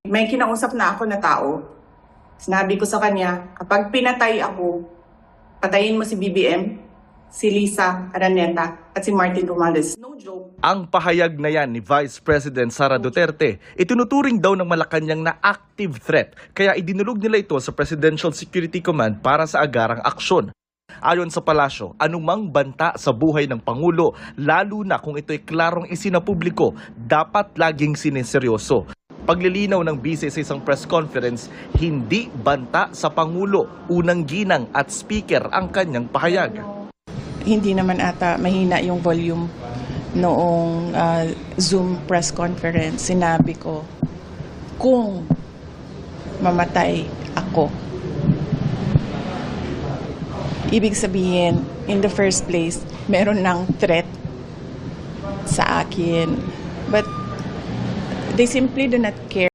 May kinausap na ako na tao. Sinabi ko sa kanya, kapag pinatay ako, patayin mo si BBM, si Lisa Araneta, at si Martin Romualdez. No joke. Ang pahayag na yan ni Vice President Sara Duterte, itinuturing daw ng Malacanang na active threat, kaya idinulog nila ito sa Presidential Security Command para sa agarang aksyon. Ayon sa palasyo, anumang banta sa buhay ng Pangulo, lalo na kung ito'y klarong isinapubliko, dapat laging sineseryoso. Paglilinaw ng bise sa isang press conference, hindi banta sa Pangulo, unang ginang at speaker ang kanyang pahayag. Hindi naman ata mahina yung volume noong Zoom press conference. Sinabi ko, kung mamatay ako, ibig sabihin, in the first place, meron ng threat sa akin. But they simply do not care.